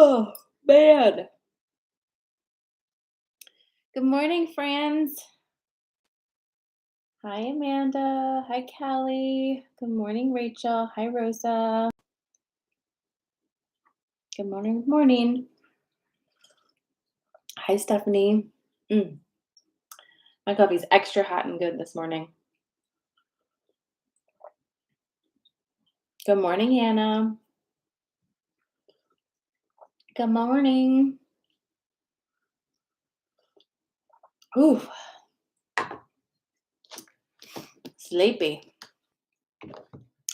Oh, man. Good morning, friends. Hi, Amanda. Hi, Callie. Good morning, Rachel. Hi, Rosa. Good morning. Good morning. Hi, Stephanie. Mm, my coffee's extra hot and good this morning. Good morning, Hannah. Good morning. Ooh, sleepy.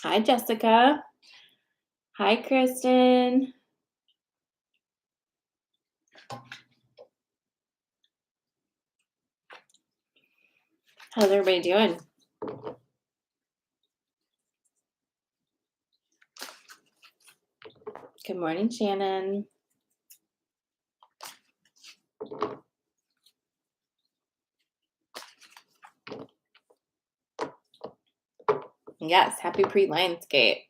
Hi, Jessica. Hi, Kristen. How's everybody doing? Good morning, Shannon. Yes, happy pre-Lionsgate.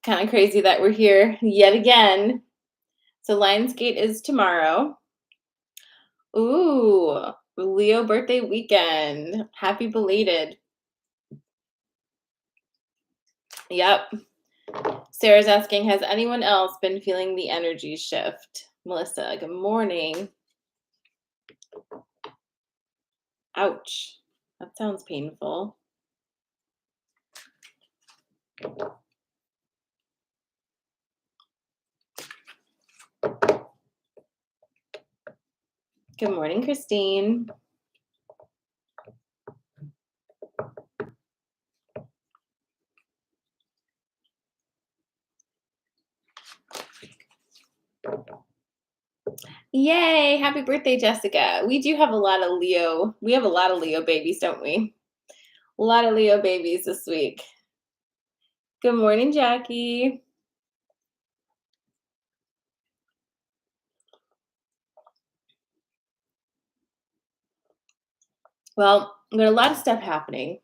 Kind of crazy that we're here yet again. So Lionsgate is tomorrow. Ooh, Leo birthday weekend. Happy belated. Yep. Sarah's asking, has anyone else been feeling the energy shift? Melissa, good morning. Ouch. That sounds painful. Good morning, Christine. Yay, happy birthday, Jessica. We do have a lot of Leo. We have a lot of Leo babies, don't we? A lot of Leo babies this week. Good morning, Jackie. Well, there's a lot of stuff happening.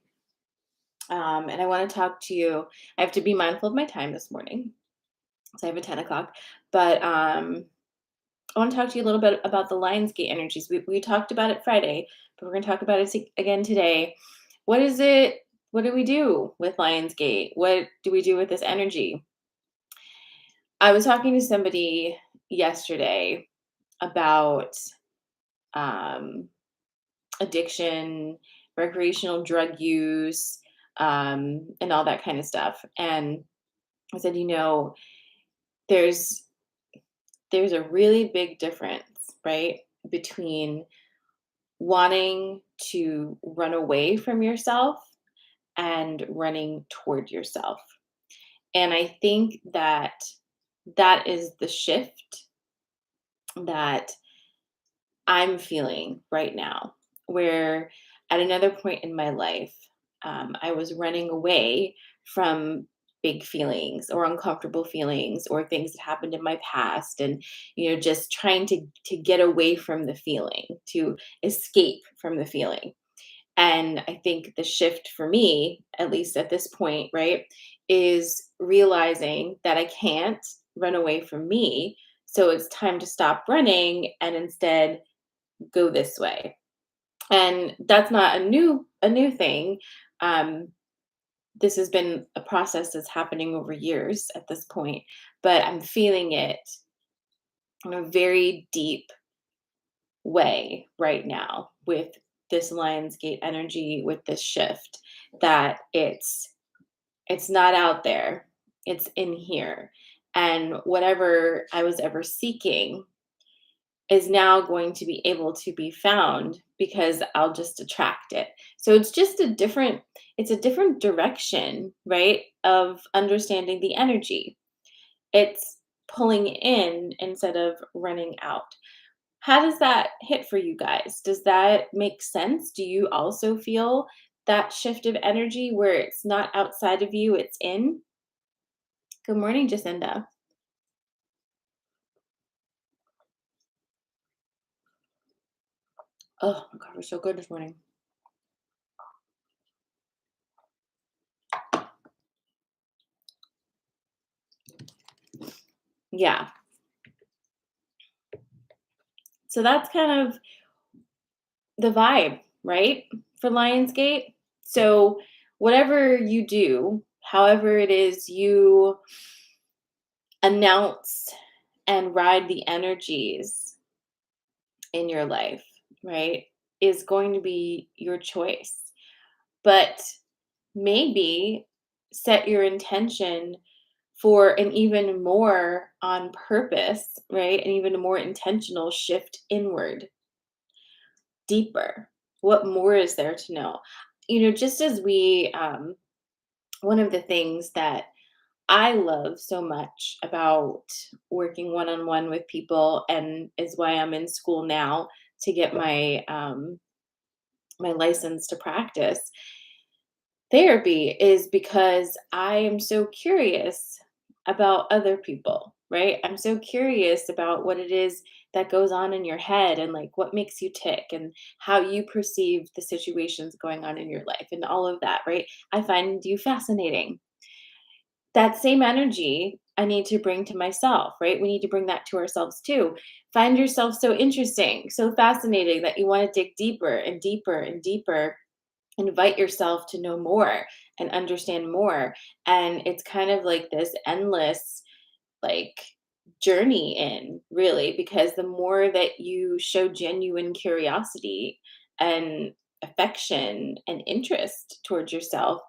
And I want to talk to you. I have to be mindful of my time this morning. So I have a 10 o'clock. But I want to talk to you a little bit about the Lionsgate energies. We talked about it Friday, but we're going to talk about it again today. What is it? What do we do with Lionsgate? What do we do with this energy? I was talking to somebody yesterday about um, addiction, recreational drug use, and all that kind of stuff. And I said, there's there's a really big difference, right, between wanting to run away from yourself and running toward yourself. And I think that that is the shift that I'm feeling right now, where at another point in my life, I was running away from big feelings or uncomfortable feelings or things that happened in my past, and just trying to get away from the feeling, to escape from the feeling. And I think the shift for me, at least at this point, right, is realizing that I can't run away from me. So it's time to stop running and instead go this way. And that's not a new thing. Um, this has been a process that's happening over years at this point, but I'm feeling it in a very deep way right now with this Lionsgate energy, with this shift, that it's not out there, it's in here. And whatever I was ever seeking is now going to be able to be found because I'll just attract it. So it's a different direction, right? Of understanding the energy. It's pulling in instead of running out. How does that hit for you guys? Does that make sense? Do you also feel that shift of energy where it's not outside of you, it's in? Good morning, Jacinda. Oh my God, we're so good this morning. Yeah. So that's kind of the vibe, right? For Lionsgate. So whatever you do, however it is you announce and ride the energies in your life, right, is going to be your choice. But maybe set your intention for an even more on purpose, right? An even more intentional shift inward, deeper. What more is there to know? Just as one of the things that I love so much about working one on one with people, and is why I'm in school now to get my license to practice therapy, is because I am so curious about other people, right? I'm so curious about what it is that goes on in your head, and like what makes you tick, and how you perceive the situations going on in your life and all of that, right? I find you fascinating. That same energy I need to bring to myself, right? We need to bring that to ourselves too. Find yourself so interesting, so fascinating that you want to dig deeper and deeper and deeper. Invite yourself to know more and understand more. And it's kind of like this endless, like, journey in, really, because the more that you show genuine curiosity and affection and interest towards yourself,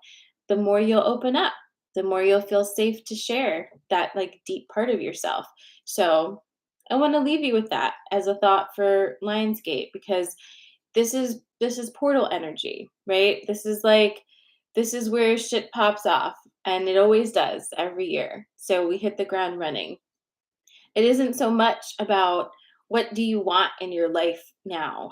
the more you'll open up, the more you'll feel safe to share that, like, deep part of yourself. So I want to leave you with that as a thought for Lionsgate, because this is portal energy, right? This is where shit pops off, and it always does every year. So we hit the ground running. It isn't so much about what do you want in your life now?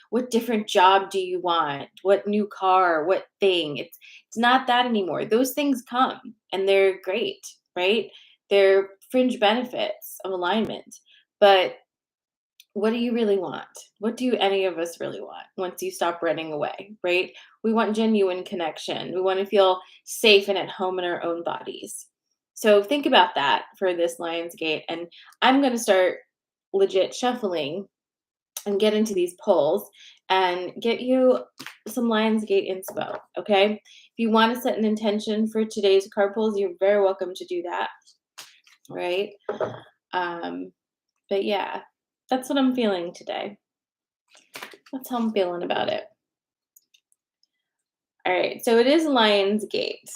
What different job do you want? What new car? What thing? It's not that anymore. Those things come and they're great, right? They're fringe benefits of alignment. But what do you really want? What do any of us really want once you stop running away, right? We want genuine connection. We want to feel safe and at home in our own bodies. So think about that for this Lionsgate. And I'm going to start legit shuffling and get into these polls and get you some Lionsgate inspo. Okay. If you want to set an intention for today's card pulls, you're very welcome to do that. Right. Um, but yeah, that's what I'm feeling today. That's how I'm feeling about it. All right, so it is Lionsgate.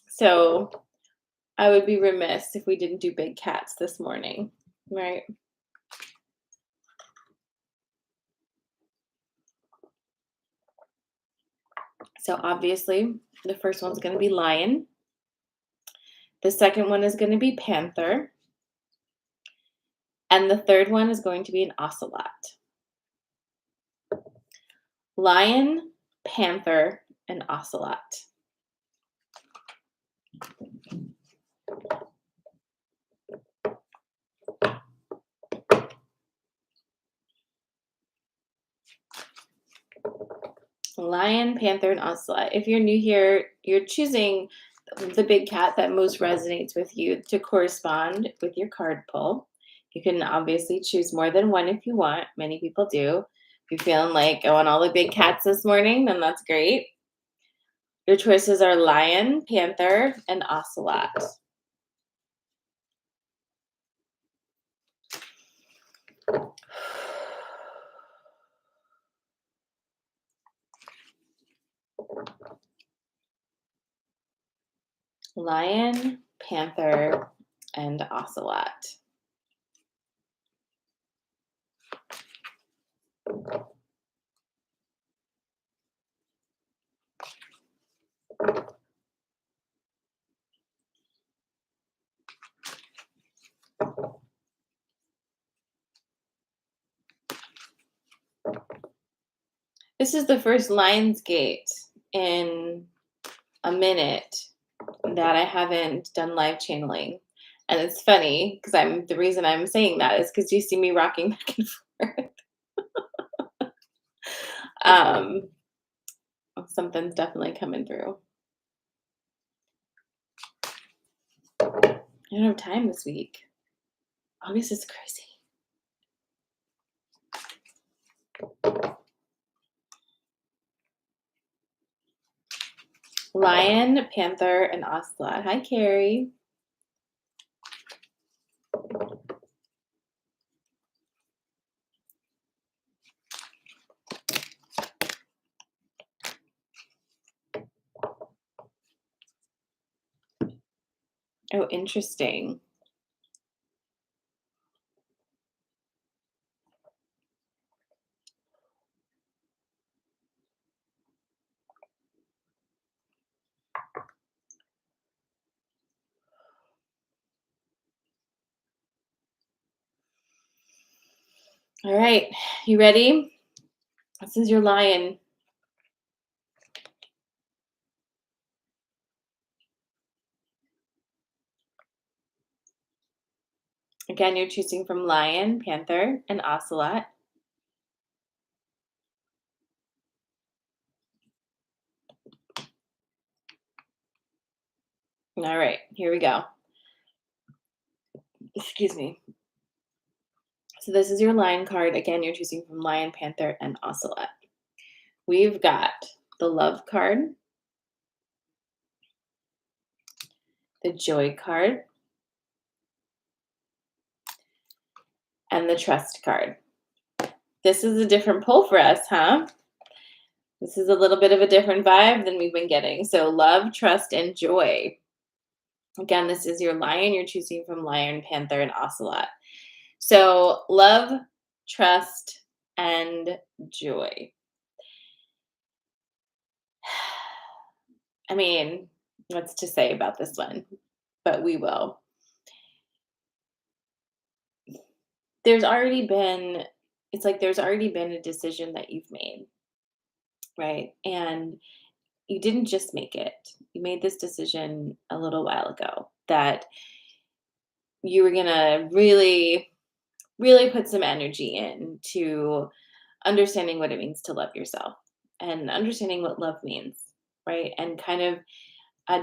So I would be remiss if we didn't do big cats this morning, right? So obviously, the first one's going to be lion. The second one is going to be panther. And the third one is going to be an ocelot. Lion, panther, and ocelot. Lion, panther, and ocelot. If you're new here, you're choosing the big cat that most resonates with you to correspond with your card pull. You can obviously choose more than one if you want. Many people do. If you're feeling like I want all the big cats this morning, then that's great. Your choices are lion, panther, and ocelot. Lion, panther, and ocelot. This is the first Lionsgate in a minute that I haven't done live channeling. And it's funny because the reason I'm saying that is because you see me rocking back and forth. um, Something's definitely coming through. I don't have time this week. August is crazy. Lion, Panther, and Ocelot. Hi, Carrie. Oh, interesting. All right, you ready? This is your lion. Again, you're choosing from lion, panther, and ocelot. All right, here we go. Excuse me. So this is your lion card. Again, you're choosing from lion, panther, and ocelot. We've got the love card, the joy card, and the trust card. This is a different pull for us, huh? This is a little bit of a different vibe than we've been getting. So love, trust, and joy. Again, this is your lion. You're choosing from lion, panther, and ocelot. So love, trust, and joy. I mean, what's to say about this one? But we will. There's already been, it's like there's already been a decision that you've made, right? And you didn't just make it. You made this decision a little while ago that you were going to really, really put some energy into understanding what it means to love yourself and understanding what love means, right? And kind of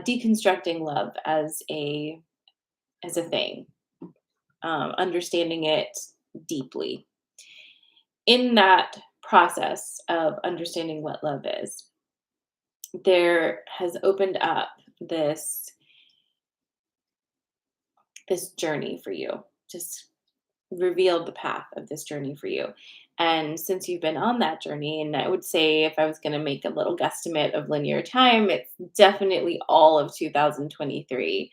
deconstructing love as a thing, understanding it deeply. In that process of understanding what love is, there has opened up this journey for you. Just revealed the path of this journey for you. And since you've been on that journey, and I would say if I was going to make a little guesstimate of linear time, it's definitely all of 2023,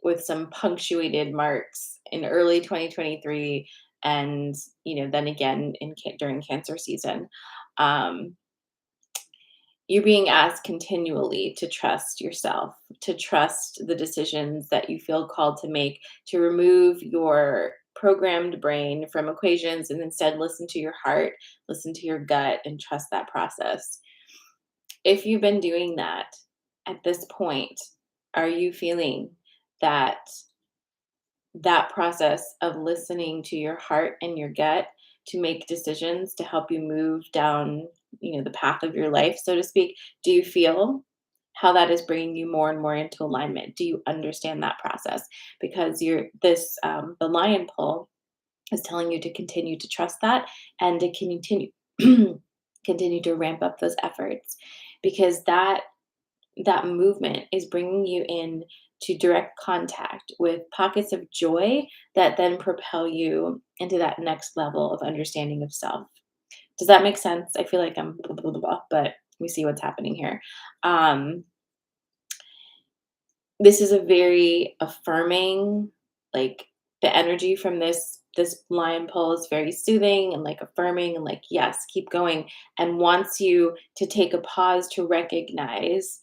with some punctuated marks in early 2023, and then again during cancer season. Um, you're being asked continually to trust yourself, to trust the decisions that you feel called to make, to remove your programmed brain from equations and instead listen to your heart, listen to your gut, and trust that process. If you've been doing that at this point, are you feeling that that process of listening to your heart and your gut to make decisions to help you move down, the path of your life, so to speak? Do you feel how that is bringing you more and more into alignment? Do you understand that process? Because the lion pull is telling you to continue to trust that and to continue continue to ramp up those efforts, because that movement is bringing you in to direct contact with pockets of joy that then propel you into that next level of understanding of self. Does that make sense? I feel like I'm blah, blah, blah, blah, but we see what's happening here. Um, this is a very affirming, like the energy from this lion pole is very soothing and like affirming and like, yes, keep going, and wants you to take a pause to recognize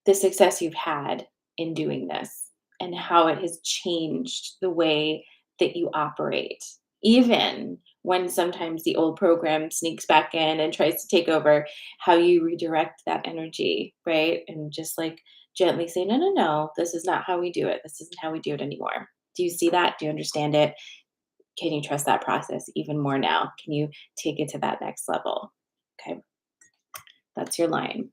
the success you've had in doing this and how it has changed the way that you operate, even when sometimes the old program sneaks back in and tries to take over, how you redirect that energy, right? And just like gently say, no, no, no, this is not how we do it. This isn't how we do it anymore. Do you see that? Do you understand it? Can you trust that process even more now? Can you take it to that next level? Okay, that's your line.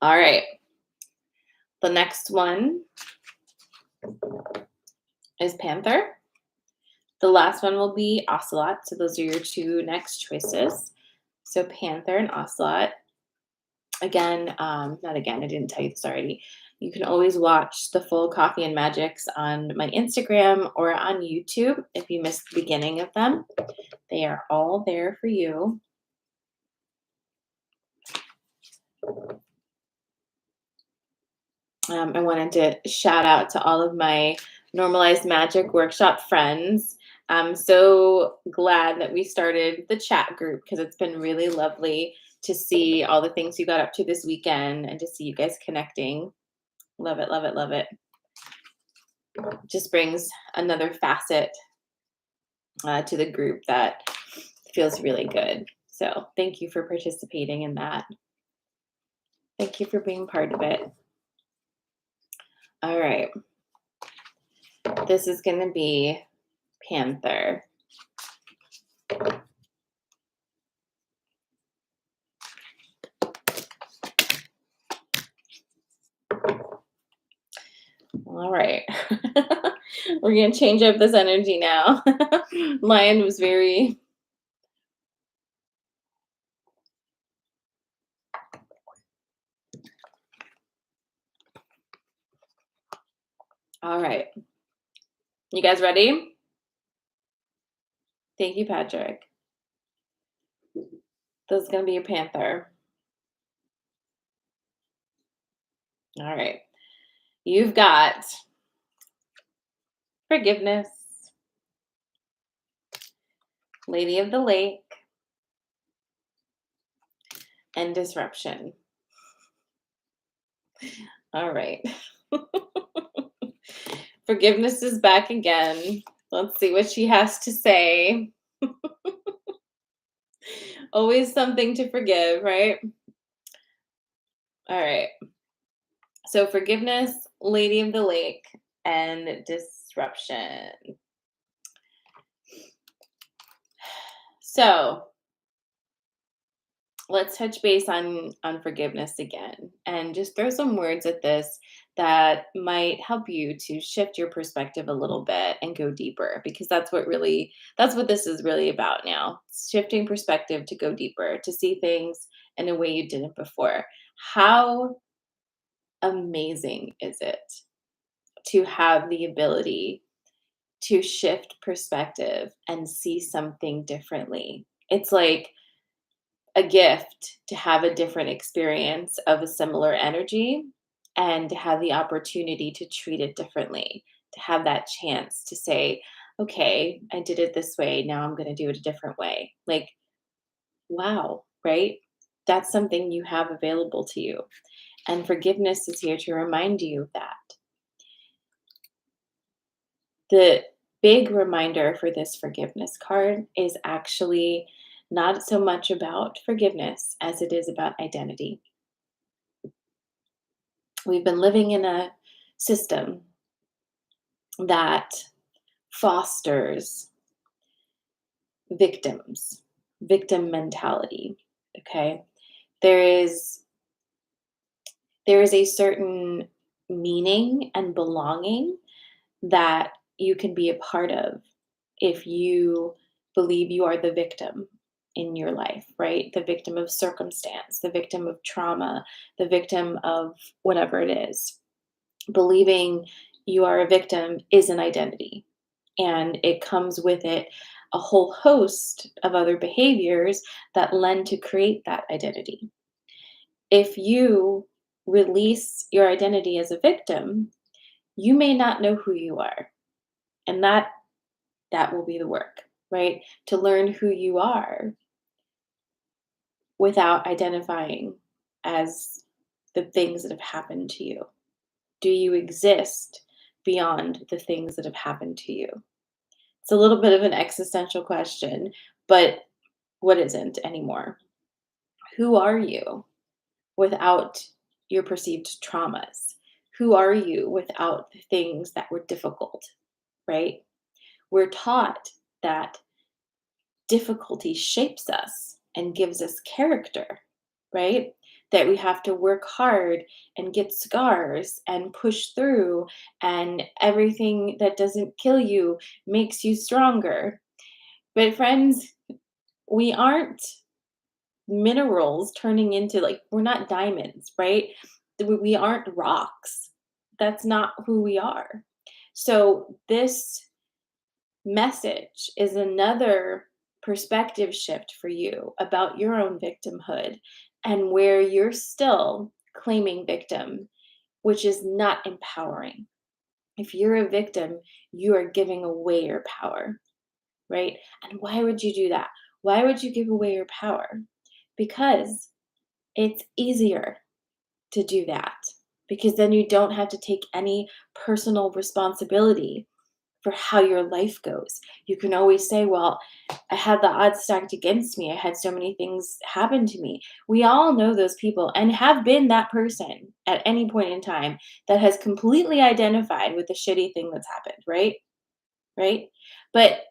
All right. The next one is Panther. The last one will be Ocelot. So those are your two next choices. So Panther and Ocelot. Again, not again, I didn't tell you this already. You can always watch the full Coffee and Magics on my Instagram or on YouTube if you missed the beginning of them. They are all there for you. I wanted to shout out to all of my Normalized Magic Workshop friends. I'm so glad that we started the chat group because it's been really lovely to see all the things you got up to this weekend and to see you guys connecting. Love it, love it, love it. Just brings another facet to the group that feels really good. So thank you for participating in that. Thank you for being part of it. All right. This is going to be Panther. All right. We're going to change up this energy now. Lion was very... All right. You guys ready? Thank you, Patrick. This is going to be a Panther. All right. You've got Forgiveness, Lady of the Lake, and Disruption. All right. Forgiveness is back again. Let's see what she has to say. Always something to forgive, right? All right. So Forgiveness, Lady of the Lake, and Disruption. So let's touch base on forgiveness again and just throw some words at this that might help you to shift your perspective a little bit and go deeper, because that's what this is really about now. Shifting perspective to go deeper, to see things in a way you didn't before. How amazing is it to have the ability to shift perspective and see something differently? It's like a gift to have a different experience of a similar energy and to have the opportunity to treat it differently, to have that chance to say, okay, I did it this way. Now I'm going to do it a different way. Like, wow, right? That's something you have available to you. And forgiveness is here to remind you of that. The big reminder for this forgiveness card is actually not so much about forgiveness as it is about identity. We've been living in a system that fosters victim mentality. Okay. There is a certain meaning and belonging that you can be a part of if you believe you are the victim in your life, right? The victim of circumstance, the victim of trauma, the victim of whatever it is. Believing you are a victim is an identity, and it comes with it a whole host of other behaviors that lend to create that identity. If you release your identity as a victim, you may not know who you are. And that will be the work, right? To learn who you are without identifying as the things that have happened to you. Do you exist beyond the things that have happened to you? It's a little bit of an existential question, but what isn't anymore? Who are you without your perceived traumas? Who are you without the things that were difficult, right? We're taught that difficulty shapes us and gives us character, right? that we have to work hard and get scars and push through, and everything that doesn't kill you makes you stronger. But friends, we aren't minerals turning into, like, we're not diamonds, right? We aren't rocks. That's not who we are. So this message is another perspective shift for you about your own victimhood and where you're still claiming victim, which is not empowering. If you're a victim, you are giving away your power, right? And why would you do that? Why would you give away your power? Because it's easier to do that, because then you don't have to take any personal responsibility for how your life goes. You can always say, well, I had the odds stacked against me. I had so many things happen to me. We all know those people and have been that person at any point in time that has completely identified with the shitty thing that's happened, right? Right? But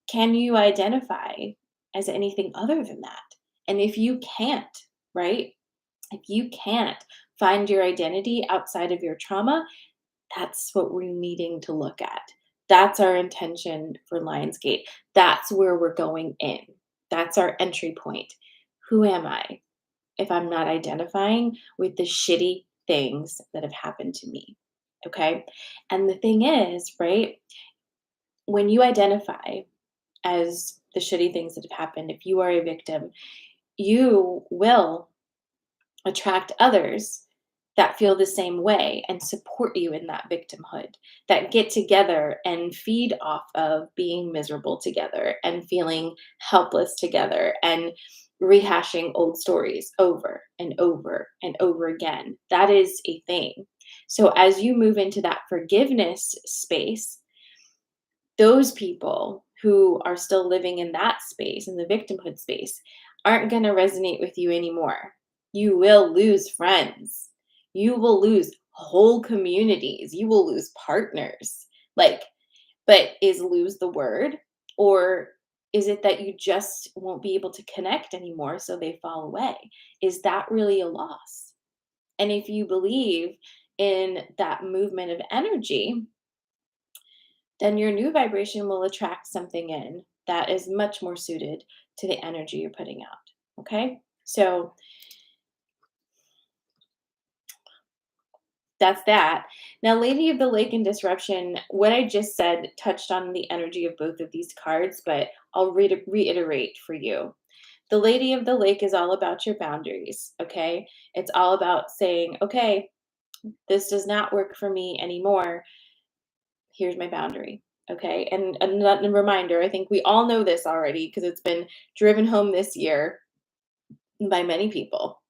can you identify as anything other than that? And if you can't, right? If you can't find your identity outside of your trauma, that's what we're needing to look at. That's our intention for Lionsgate. That's where we're going in. That's our entry point. Who am I if I'm not identifying with the shitty things that have happened to me? Okay. And the thing is, right, when you identify as the shitty things that have happened, if you are a victim, you will attract others that feel the same way and support you in that victimhood, that get together and feed off of being miserable together and feeling helpless together and rehashing old stories over and over and over again. That is a thing. So as you move into that forgiveness space, those people who are still living in that space, in the victimhood space, aren't going to resonate with you anymore. You will lose friends. You will lose whole communities. You will lose partners. Like, but is lose the word? Or is it that you just won't be able to connect anymore, so they fall away? Is that really a loss? And if you believe in that movement of energy, then your new vibration will attract something in that is much more suited to the energy you're putting out. Okay? So that's that. Now, Lady of the Lake and Disruption, what I just said touched on the energy of both of these cards, but I'll reiterate for you. The Lady of the Lake is all about your boundaries. Okay? It's all about saying, okay, this does not work for me anymore. Here's my boundary. Okay. And a reminder, I think we all know this already because it's been driven home this year by many people.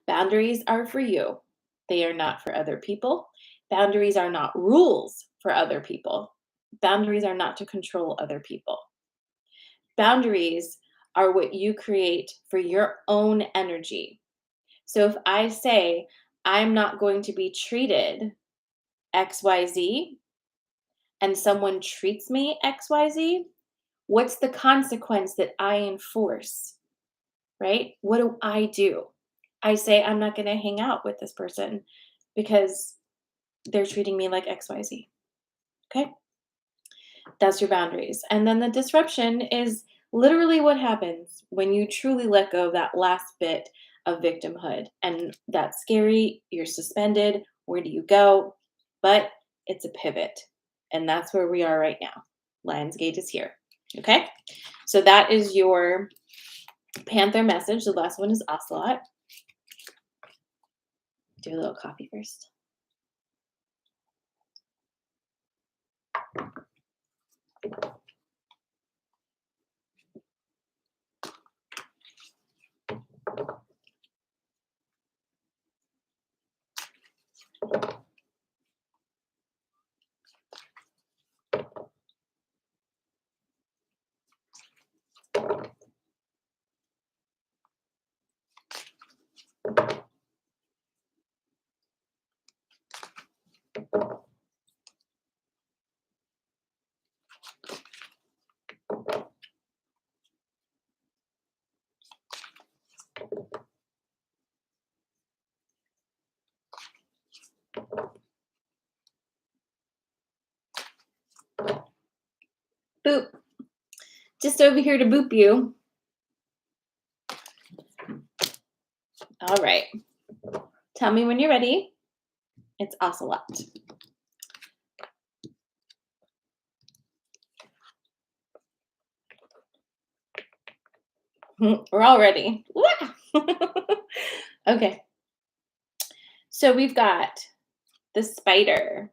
Boundaries are for you, they are not for other people. Boundaries are not rules for other people. Boundaries are not to control other people. Boundaries are what you create for your own energy. So if I say, I'm not going to be treated XYZ, and someone treats me XYZ, what's the consequence that I enforce, right? What do I do? I say, I'm not going to hang out with this person because they're treating me like XYZ. Okay. That's your boundaries. And then the disruption is literally what happens when you truly let go of that last bit of victimhood. And that's scary. You're suspended. Where do you go? But it's a pivot. And that's where we are right now. Lionsgate is here. Okay. So that is your Panther message. The last one is Ocelot. Do a little coffee first. Boop. Just over here to boop you. All right. Tell me when you're ready. It's ocelot. We're all ready. Okay. So we've got the spider.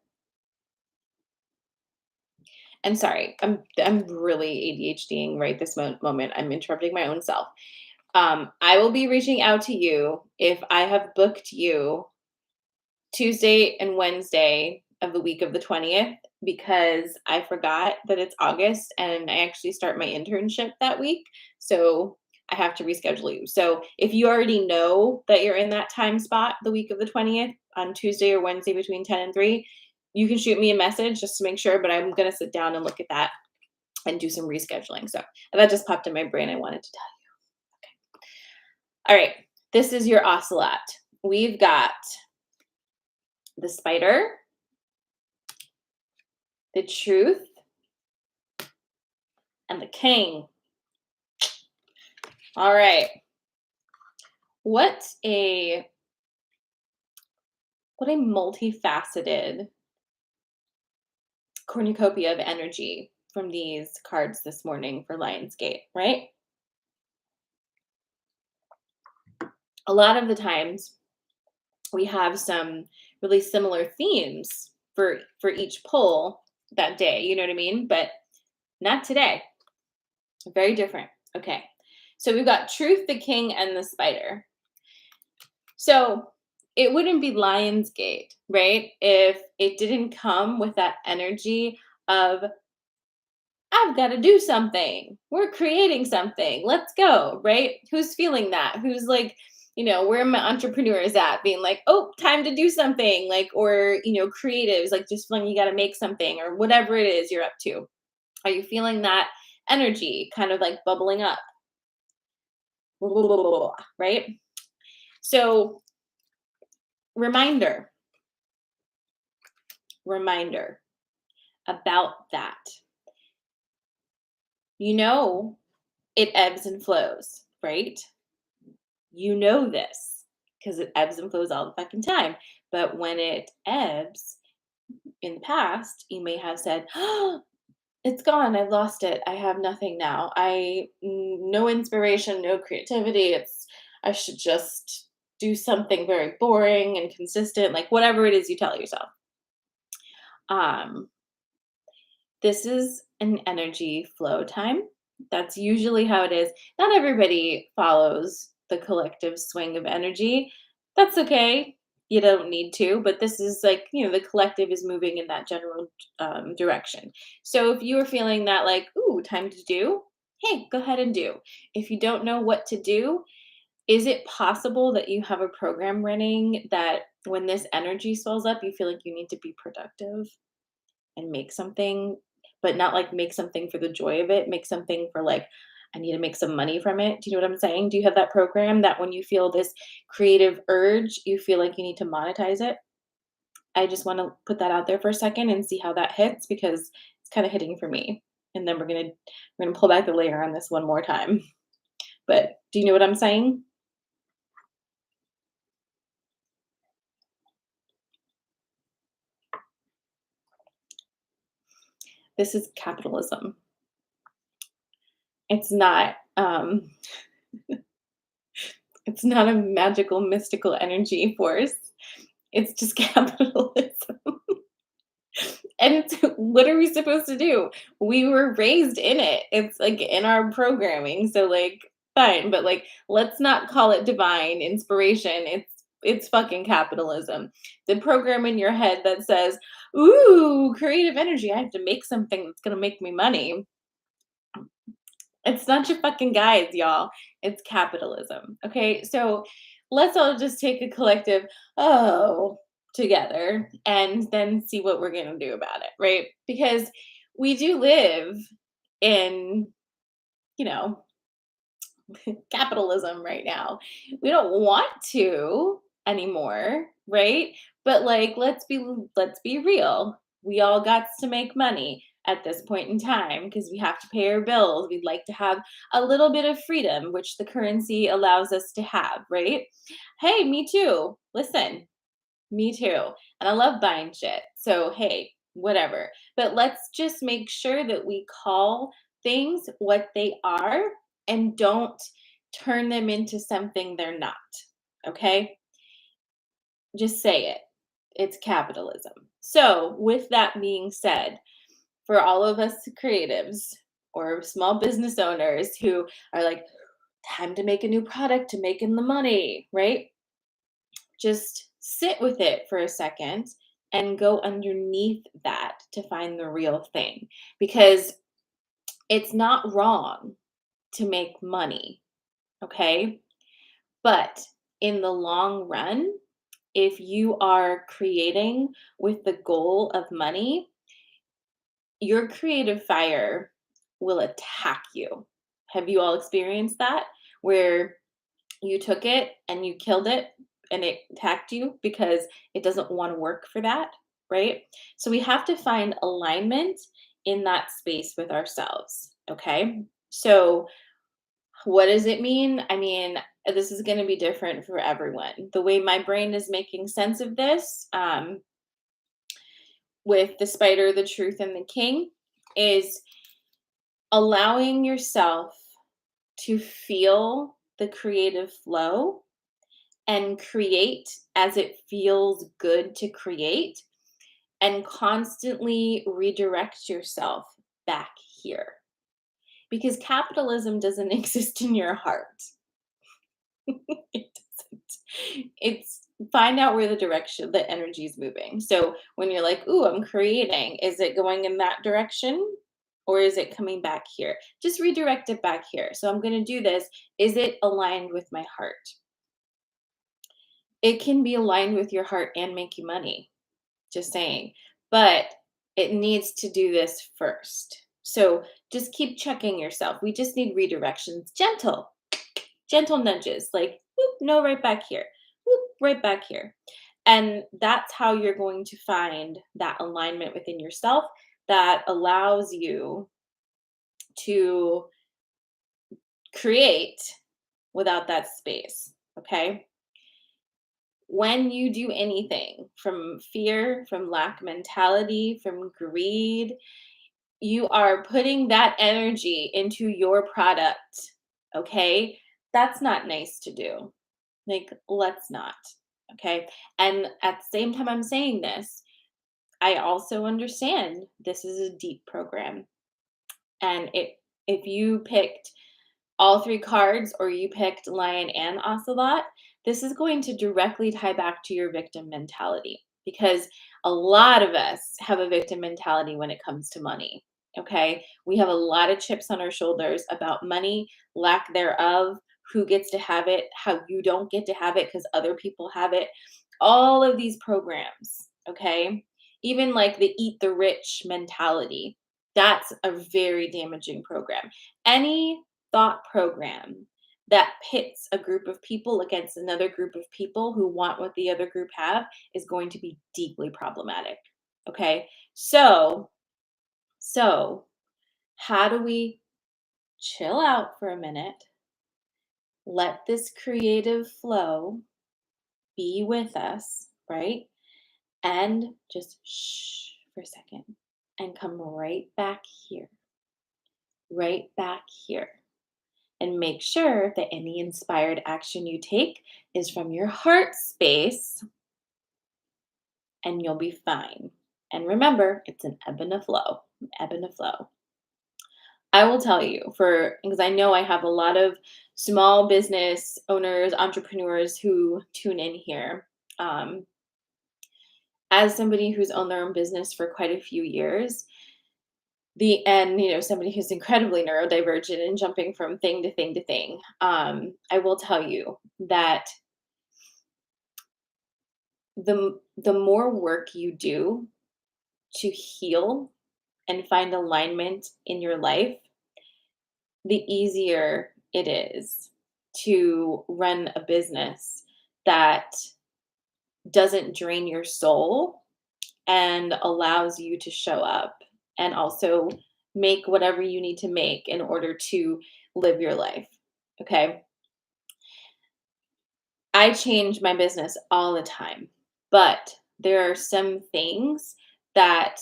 And sorry, I'm really ADHDing right this moment. I'm interrupting my own self. I will be reaching out to you if I have booked you Tuesday and Wednesday of the week of the 20th because I forgot that it's August and I actually start my internship that week. So I have to reschedule you. So if you already know that you're in that time spot the week of the 20th on Tuesday or Wednesday between 10 and 3, you can shoot me a message just to make sure, but I'm going to sit down and look at that and do some rescheduling. So that just popped in my brain. I wanted to tell you. All right. This is your ocelot. We've got the spider, the truth, and the king. All right. What a multifaceted cornucopia of energy from these cards this morning for Lionsgate, right? A lot of the times we have some really similar themes for each pull that day, you know what I mean? But not today. Very different. Okay. So we've got truth, the king, and the spider. So it wouldn't be Lionsgate, right? If it didn't come with that energy of, I've got to do something. We're creating something. Let's go, right? Who's feeling that? Who's like, where my entrepreneurs at being like, oh, time to do something, like, or, creatives, like just feeling you got to make something or whatever it is you're up to. Are you feeling that energy kind of like bubbling up? Right? So, reminder about that. It ebbs and flows, right? You know this because it ebbs and flows all the fucking time. But when it ebbs in the past, you may have said, oh, it's gone. I lost it. I have nothing now. No inspiration, no creativity. I should just do something very boring and consistent, like whatever it is you tell yourself. This is an energy flow time. That's usually how it is. Not everybody follows the collective swing of energy. That's okay. You don't need to, but this is like, the collective is moving in that general direction. So if you are feeling that, like, ooh, time to do, hey, go ahead and do. If you don't know what to do, is it possible that you have a program running that when this energy swells up, you feel like you need to be productive and make something, but not like make something for the joy of it, make something for like, I need to make some money from it. Do you know what I'm saying? Do you have that program that when you feel this creative urge, you feel like you need to monetize it? I just want to put that out there for a second and see how that hits because it's kind of hitting for me. And then we're gonna pull back the layer on this one more time. But do you know what I'm saying? This is capitalism. It's not it's not a magical mystical energy force. It's just capitalism. And it's what are we supposed to do? We were raised in it. It's like in our programming. So like fine, but like let's not call it divine inspiration. It's fucking capitalism. The program in your head that says, "Ooh, creative energy. I have to make something that's going to make me money." It's not your fucking guides, y'all. It's capitalism. Okay? So let's all just take a collective, oh, together and then see what we're going to do about it, right? Because we do live in, you know, capitalism right now. We don't want to anymore, right? But like let's be real. We all got to make money. at this point in time because we have to pay our bills. We'd like to have a little bit of freedom, which the currency allows us to have, right? Hey, me too. Listen, me too. And I love buying shit. So, hey, whatever. But let's just make sure that we call things what they are and don't turn them into something they're not. Okay? Just say it. It's capitalism. So, with that being said, for all of us creatives or small business owners who are like, time to make a new product to make in the money, right? Just sit with it for a second and go underneath that to find the real thing because it's not wrong to make money, okay? But in the long run, if you are creating with the goal of money, your creative fire will attack you. Have you all experienced that? Where you took it and you killed it and it attacked you because it doesn't want to work for that, right? So we have to find alignment in that space with ourselves, okay? So what does it mean? I mean, this is going to be different for everyone. The way my brain is making sense of this, with the spider, the truth, and the king, is allowing yourself to feel the creative flow and create as it feels good to create and constantly redirect yourself back here because capitalism doesn't exist in your heart. It doesn't. It's find out where the direction the energy is moving. So when you're like, ooh, I'm creating, is it going in that direction or is it coming back here? Just redirect it back here. So I'm going to do this. Is it aligned with my heart? It can be aligned with your heart and make you money, just saying. But it needs to do this first. So just keep checking yourself. We just need redirections, gentle nudges, like, whoop, no, right back here, whoop, right back here. And that's how you're going to find that alignment within yourself that allows you to create without that space. Okay. When you do anything from fear, from lack mentality, from greed, you are putting that energy into your product. Okay. That's not nice to do. Like, let's not. Okay. And at the same time, I'm saying this, I also understand this is a deep program. And if you picked all three cards or you picked lion and ocelot, this is going to directly tie back to your victim mentality because a lot of us have a victim mentality when it comes to money. Okay. We have a lot of chips on our shoulders about money, lack thereof, who gets to have it, how you don't get to have it because other people have it. All of these programs. Okay. Even like the eat the rich mentality. That's a very damaging program. Any thought program that pits a group of people against another group of people who want what the other group have is going to be deeply problematic. Okay? So how do we chill out for a minute? Let this creative flow be with us, right? And just shh for a second and come right back here. Right back here. And make sure that any inspired action you take is from your heart space and you'll be fine. And remember, it's an ebb and a flow, ebb and a flow. I will tell you because I know I have a lot of small business owners, entrepreneurs who tune in here. Um, as somebody who's owned their own business for quite a few years, somebody who's incredibly neurodivergent and jumping from thing to thing to thing, I will tell you that the more work you do to heal and find alignment in your life, the easier it is to run a business that doesn't drain your soul and allows you to show up and also make whatever you need to make in order to live your life. Okay. I change my business all the time, but there are some things that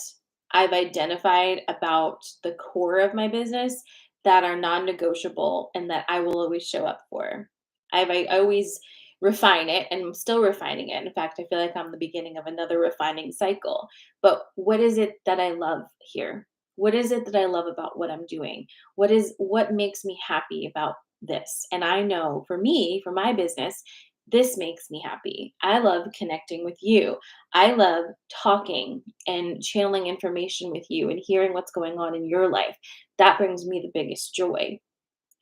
I've identified about the core of my business that are non-negotiable and that I will always show up for. I always refine it and I'm still refining it. In fact, I feel like I'm the beginning of another refining cycle. But what is it that I love here? What is it that I love about what I'm doing? What makes me happy about this? And I know for me, for my business, this makes me happy. I love connecting with you. I love talking and channeling information with you and hearing what's going on in your life. That brings me the biggest joy.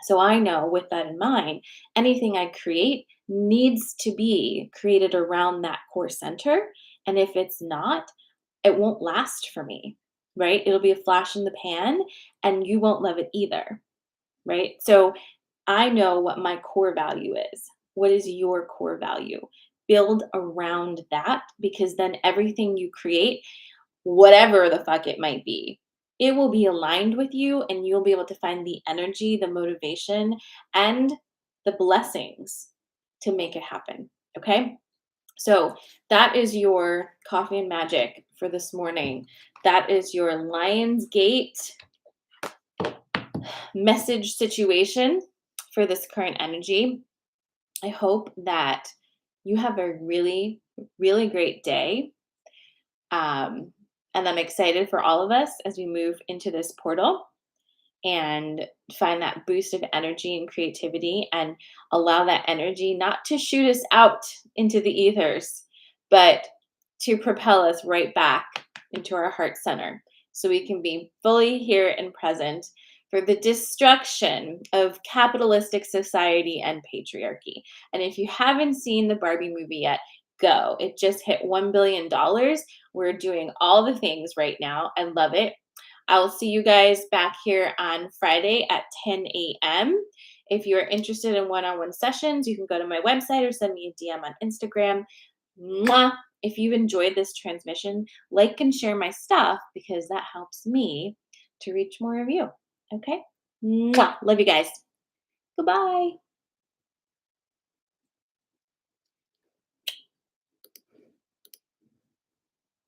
So I know with that in mind, anything I create needs to be created around that core center. And if it's not, it won't last for me, right? It'll be a flash in the pan and you won't love it either, right? So I know what my core value is. What is your core value? Build around that because then everything you create, whatever the fuck it might be, it will be aligned with you and you'll be able to find the energy, the motivation, and the blessings to make it happen. Okay. So that is your coffee and magic for this morning. That is your Lion's Gate message situation for this current energy. I hope that you have a really, really great day. And I'm excited for all of us as we move into this portal and find that boost of energy and creativity and allow that energy not to shoot us out into the ethers, but to propel us right back into our heart center so we can be fully here and present for the destruction of capitalistic society and patriarchy. And if you haven't seen the Barbie movie yet, go. It just hit $1 billion. We're doing all the things right now. I love it. I will see you guys back here on Friday at 10 a.m. If you're interested in one-on-one sessions, you can go to my website or send me a DM on Instagram. Mwah! If you've enjoyed this transmission, like and share my stuff because that helps me to reach more of you. Okay? Mwah! Love you guys. Goodbye.